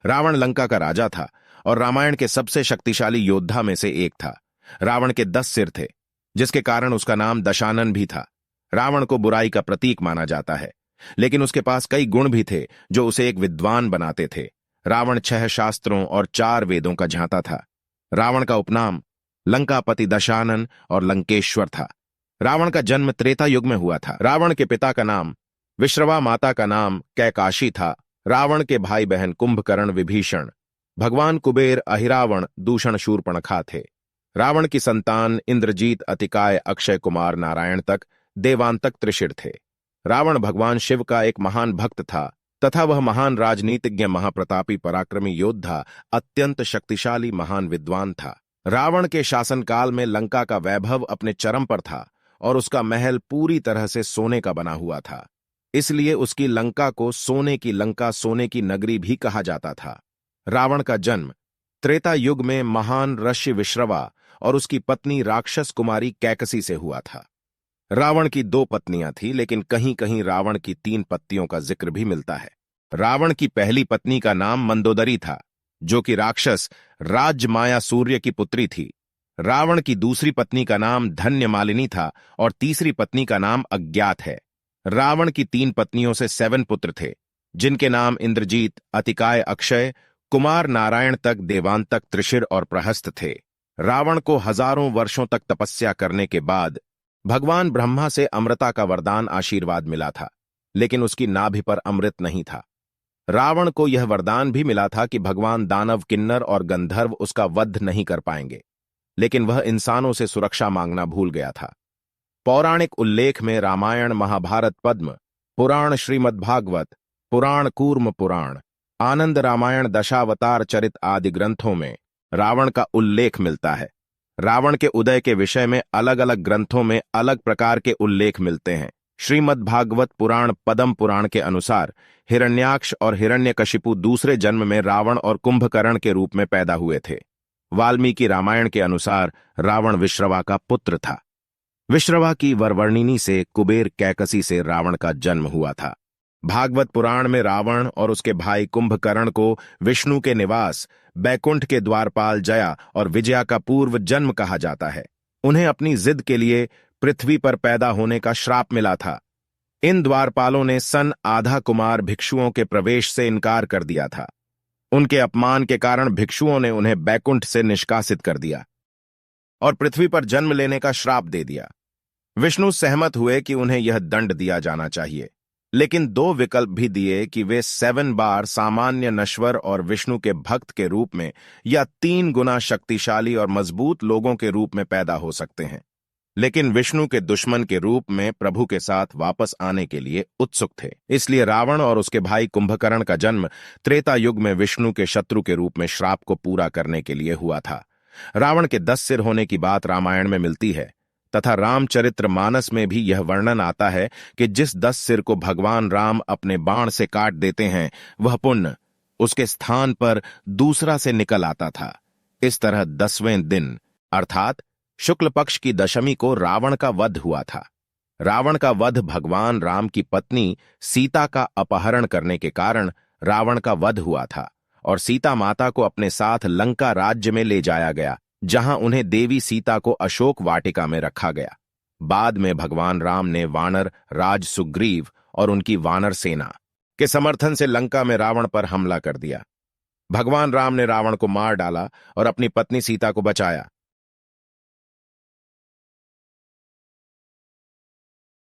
रावण लंका का राजा था और रामायण के सबसे शक्तिशाली योद्धा में से एक था। रावण के 10 सिर थे, जिसके कारण उसका नाम दशानन भी था। रावण को बुराई का प्रतीक माना जाता है, लेकिन उसके पास कई गुण भी थे जो उसे एक विद्वान बनाते थे। रावण 6 शास्त्रों और 4 वेदों का झांता था। रावण का उपनाम लंकापति दशानन और लंकेश्वर था। रावण का जन्म त्रेता युग में हुआ था। रावण के पिता का नाम विश्रवा, माता का नाम कैकाशी था। रावण के भाई बहन कुंभकर्ण, विभीषण, भगवान कुबेर, अहिरावण, दूषण, शूर्पणखा थे। रावण की संतान इंद्रजीत, अतिकाय, अक्षय कुमार, नारायण तक, देवांतक, त्रिशिर थे। रावण भगवान शिव का एक महान भक्त था तथा वह महान राजनीतिज्ञ, महाप्रतापी, पराक्रमी योद्धा, अत्यंत शक्तिशाली महान विद्वान था। रावण के शासनकाल में लंका का वैभव अपने चरम पर था और उसका महल पूरी तरह से सोने का बना हुआ था। इसलिए उसकी लंका को सोने की लंका, सोने की नगरी भी कहा जाता था। रावण का जन्म त्रेता युग में महान ऋषि विश्रवा और उसकी पत्नी राक्षस कुमारी कैकसी से हुआ था। रावण की 2 पत्नियां थीं, लेकिन कहीं कहीं रावण की 3 पत्नियों का जिक्र भी मिलता है। रावण की पहली पत्नी का नाम मंदोदरी था, जो कि राक्षस राजमाया सूर्य की पुत्री थी। रावण की दूसरी पत्नी का नाम धन्यमालिनी था और तीसरी पत्नी का नाम अज्ञात है। रावण की 3 पत्नियों से 7 पुत्र थे, जिनके नाम इंद्रजीत, अतिकाय, अक्षय कुमार, नारायण तक, देवांतक, त्रिशिर और प्रहस्त थे। रावण को हजारों वर्षों तक तपस्या करने के बाद भगवान ब्रह्मा से अमृता का वरदान आशीर्वाद मिला था, लेकिन उसकी नाभि पर अमृत नहीं था। रावण को यह वरदान भी मिला था कि भगवान दानव, किन्नर और गंधर्व उसका वध नहीं कर पाएंगे, लेकिन वह इंसानों से सुरक्षा मांगना भूल गया था। पौराणिक उल्लेख में रामायण, महाभारत, पद्म पुराण, श्रीमद्भागवत पुराण, कूर्म पुराण, आनंद रामायण, दशावतार चरित आदि ग्रंथों में रावण का उल्लेख मिलता है। रावण के उदय के विषय में अलग अलग ग्रंथों में अलग प्रकार के उल्लेख मिलते हैं। श्रीमद्भागवत पुराण, पद्म पुराण के अनुसार हिरण्याक्ष और हिरण्यकशिपु दूसरे जन्म में रावण और कुंभकर्ण के रूप में पैदा हुए थे। वाल्मीकि रामायण के अनुसार रावण विश्रवा का पुत्र था। विश्रवा की वरवर्णिनी से, कुबेर कैकसी से रावण का जन्म हुआ था। भागवत पुराण में रावण और उसके भाई कुंभकर्ण को विष्णु के निवास, बैकुंठ के द्वारपाल जया और विजया का पूर्व जन्म कहा जाता है। उन्हें अपनी जिद के लिए पृथ्वी पर पैदा होने का श्राप मिला था। इन द्वारपालों ने सन आधा कुमार भिक्षुओं के प्रवेश से इनकार कर दिया था। उनके अपमान के कारण भिक्षुओं ने उन्हें बैकुंठ से निष्कासित कर दिया और पृथ्वी पर जन्म लेने का श्राप दे दिया। विष्णु सहमत हुए कि उन्हें यह दंड दिया जाना चाहिए, लेकिन 2 विकल्प भी दिए कि वे 7 बार सामान्य, नश्वर और विष्णु के भक्त के रूप में या 3 गुना शक्तिशाली और मजबूत लोगों के रूप में पैदा हो सकते हैं, लेकिन विष्णु के दुश्मन के रूप में प्रभु के साथ वापस आने के लिए उत्सुक थे। इसलिए रावण और उसके भाई कुंभकर्ण का जन्म त्रेता युग में विष्णु के शत्रु के रूप में श्राप को पूरा करने के लिए हुआ था। रावण के 10 सिर होने की बात रामायण में मिलती है तथा रामचरित्र मानस में भी यह वर्णन आता है कि जिस 10 सिर को भगवान राम अपने बाण से काट देते हैं, वह पुण्य उसके स्थान पर दूसरा से निकल आता था। इस तरह 10वें दिन अर्थात शुक्ल पक्ष की दशमी को रावण का वध हुआ था। रावण का वध भगवान राम की पत्नी सीता का अपहरण करने के कारण रावण का वध हुआ था और सीता माता को अपने साथ लंका राज्य में ले जाया गया, जहां उन्हें देवी सीता को अशोक वाटिका में रखा गया। बाद में भगवान राम ने वानर राज सुग्रीव और उनकी वानर सेना के समर्थन से लंका में रावण पर हमला कर दिया। भगवान राम ने रावण को मार डाला और अपनी पत्नी सीता को बचाया।